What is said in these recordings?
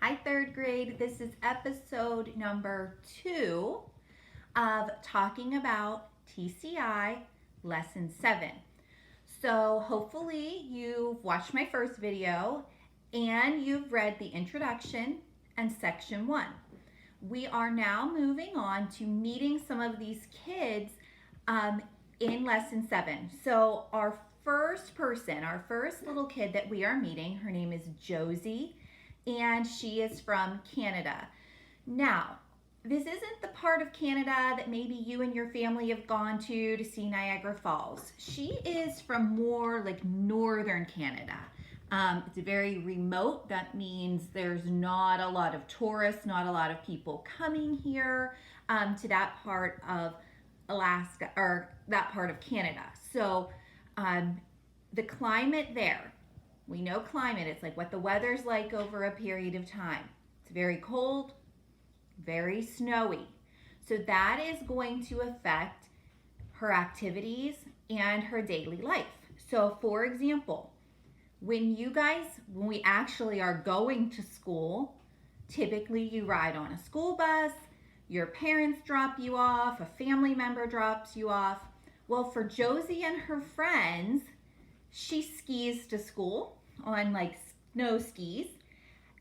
Hi, third grade. This is episode number 2 of talking about TCI lesson 7. So, hopefully, you've watched my first video and you've read the introduction and section 1. We are now moving on to meeting some of these kids in lesson 7. So, our first little kid that we are meeting, her name is Josie, and she is from Canada. Now, this isn't the part of Canada that maybe you and your family have gone to see Niagara Falls. She is from more like northern Canada. It's very remote. That means there's not a lot of tourists, not a lot of people coming here to that part of Alaska or that part of Canada. So the climate there, we know climate, it's like what the weather's like over a period of time. It's very cold, very snowy. So that is going to affect her activities and her daily life. So for example, when we actually are going to school, typically you ride on a school bus, your parents drop you off, a family member drops you off. Well, for Josie and her friends, she skis to school on like snow skis,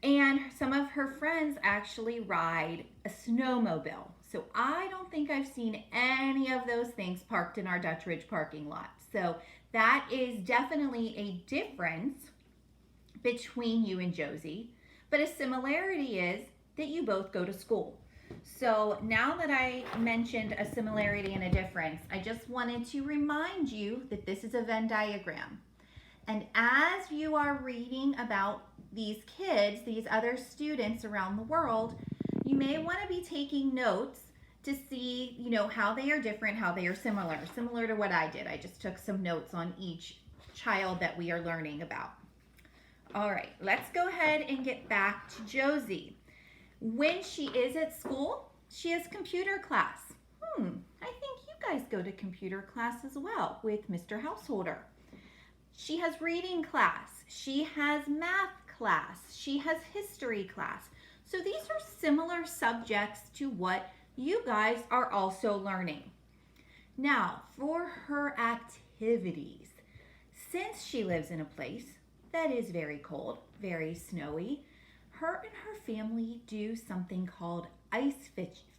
and some of her friends actually ride a snowmobile. So I don't think I've seen any of those things parked in our Dutch Ridge parking lot. So that is definitely a difference between you and Josie, but a similarity is that you both go to school. So now that I mentioned a similarity and a difference, I just wanted to remind you that this is a Venn diagram. And as you are reading about these kids, these other students around the world, you may want to be taking notes to see, how they are different, how they are similar to what I did. I just took some notes on each child that we are learning about. All right, let's go ahead and get back to Josie. When she is at school, she has computer class. I think you guys go to computer class as well with Mr. Householder. She has reading class. She has math class. She has history class. So these are similar subjects to what you guys are also learning. Now, for her activities, since she lives in a place that is very cold, very snowy, her and her family do something called ice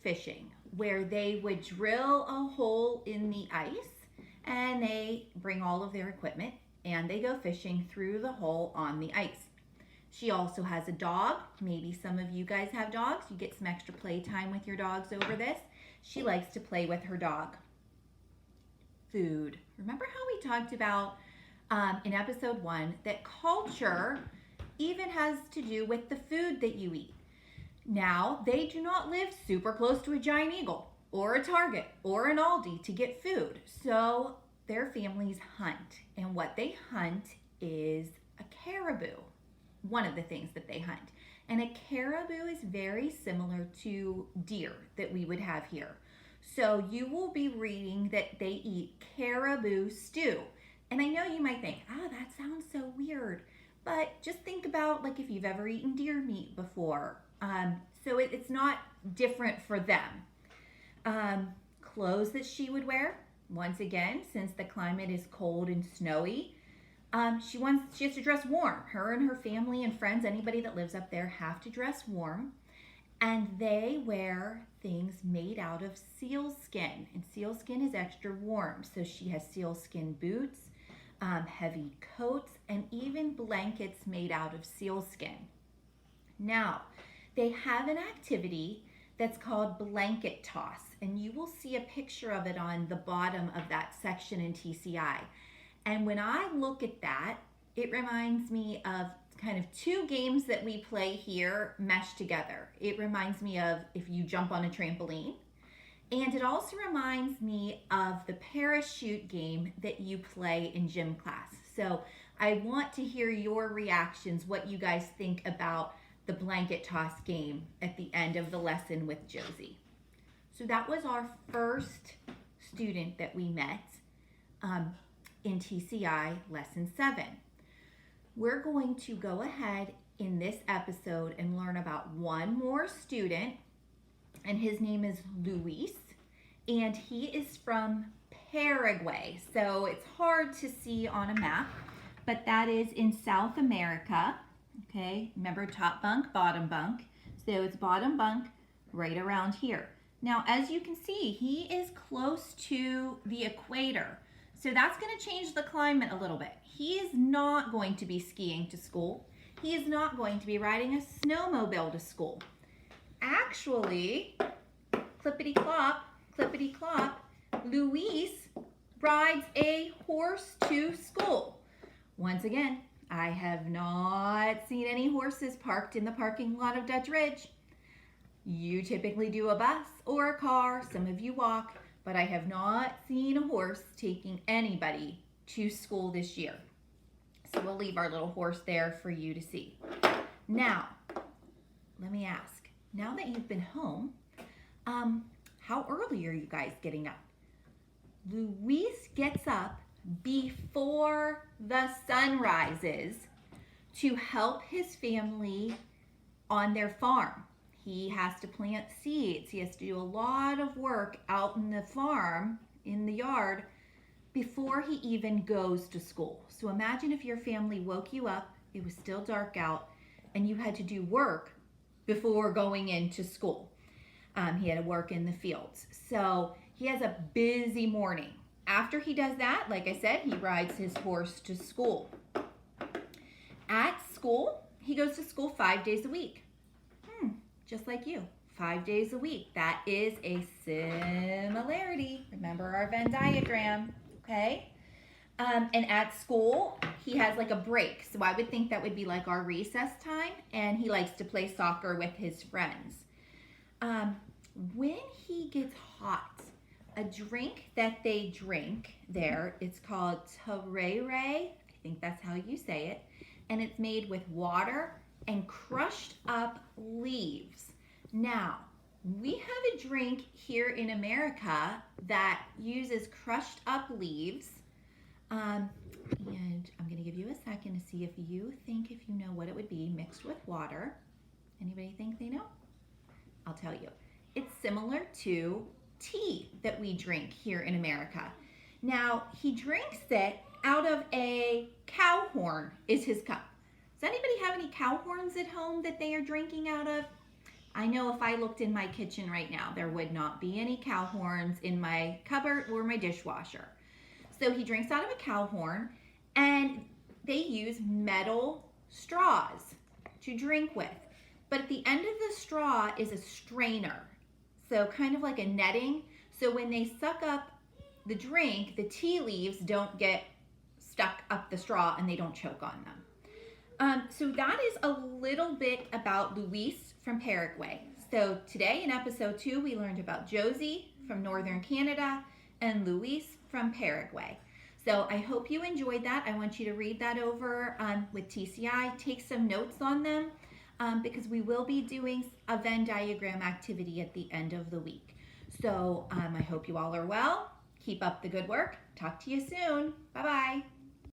fishing, where they would drill a hole in the ice and they bring all of their equipment and they go fishing through the hole on the ice. She also has a dog. Maybe some of you guys have dogs. You get some extra play time with your dogs over this. She likes to play with her dog. Food. Remember how we talked about in episode 1 that culture even has to do with the food that you eat. Now, they do not live super close to a Giant Eagle or a Target or an Aldi to get food. So their families hunt, and what they hunt is a caribou, one of the things that they hunt. And a caribou is very similar to deer that we would have here. So you will be reading that they eat caribou stew. And I know you might think, that sounds so weird. But just think about like if you've ever eaten deer meat before. So it's not different for them. Clothes that she would wear, once again, since the climate is cold and snowy, she has to dress warm. Her and her family and friends, anybody that lives up there, have to dress warm. And they wear things made out of sealskin. And sealskin is extra warm. So she has sealskin boots, heavy coats, and even blankets made out of sealskin. Now, they have an activity that's called blanket toss, and you will see a picture of it on the bottom of that section in TCI. And when I look at that, it reminds me of kind of 2 games that we play here meshed together. It reminds me of if you jump on a trampoline, and it also reminds me of the parachute game that you play in gym class. So I want to hear your reactions, what you guys think about the blanket toss game at the end of the lesson with Josie. So that was our first student that we met in TCI lesson 7. We're going to go ahead in this episode and learn about one more student, and his name is Luis, and he is from Paraguay. So it's hard to see on a map, but that is in South America. Okay, remember top bunk, bottom bunk. So it's bottom bunk right around here. Now, as you can see, he is close to the equator. So that's going to change the climate a little bit. He is not going to be skiing to school. He is not going to be riding a snowmobile to school. Actually, clippity clop, Luis rides a horse to school. Once again, I have not seen any horses parked in the parking lot of Dutch Ridge. You typically do a bus or a car, some of you walk, but I have not seen a horse taking anybody to school this year. So we'll leave our little horse there for you to see. Now, let me ask, now that you've been home, how early are you guys getting up? Luis gets up before the sun rises to help his family on their farm. He has to plant seeds. He has to do a lot of work out in the farm, in the yard, before he even goes to school. So imagine if your family woke you up, it was still dark out, and you had to do work before going into school. He had to work in the fields. So he has a busy morning. After he does that, like I said, he rides his horse to school. At school, he goes to school 5 days a week. Just like you, 5 days a week. That is a similarity. Remember our Venn diagram, okay? And at school, he has like a break. So I would think that would be like our recess time, and he likes to play soccer with his friends. When he gets hot, a drink that they drink there, it's called tereré. I think that's how you say it. And it's made with water and crushed up leaves. Now, we have a drink here in America that uses crushed up leaves. And I'm going to give you a second to see if you know what it would be mixed with water. Anybody think they know? I'll tell you. It's similar to tea that we drink here in America. Now, he drinks it out of a cow horn is his cup. Does anybody have any cow horns at home that they are drinking out of? I know if I looked in my kitchen right now, there would not be any cow horns in my cupboard or my dishwasher. So he drinks out of a cow horn, and they use metal straws to drink with. But at the end of the straw is a strainer. So kind of like a netting. So when they suck up the drink, the tea leaves don't get stuck up the straw and they don't choke on them. So that is a little bit about Luis from Paraguay. So today in episode 2, we learned about Josie from Northern Canada and Luis from Paraguay. So I hope you enjoyed that. I want you to read that over with TCI. Take some notes on them because we will be doing a Venn diagram activity at the end of the week. So I hope you all are well. Keep up the good work. Talk to you soon. Bye-bye.